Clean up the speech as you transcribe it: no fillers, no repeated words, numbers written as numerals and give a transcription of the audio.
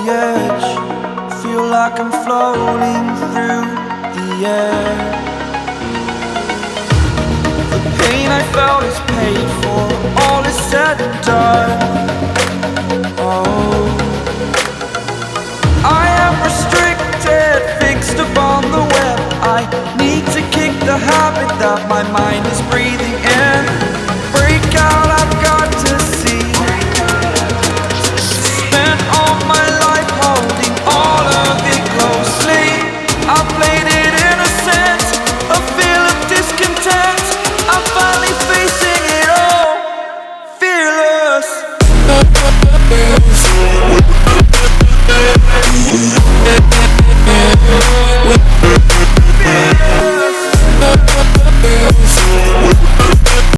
edge, feel like I'm floating through the air. The pain I felt is paid for, all is said and done. Oh, I am restricted, fixed upon the web. I need to kick the habit that my mind is breathing in. Break out, I've got to see. Spent all my life holding all of it closely. I played it innocent, a feel of discontent. I'm finally facing it all, fearless. Yeah.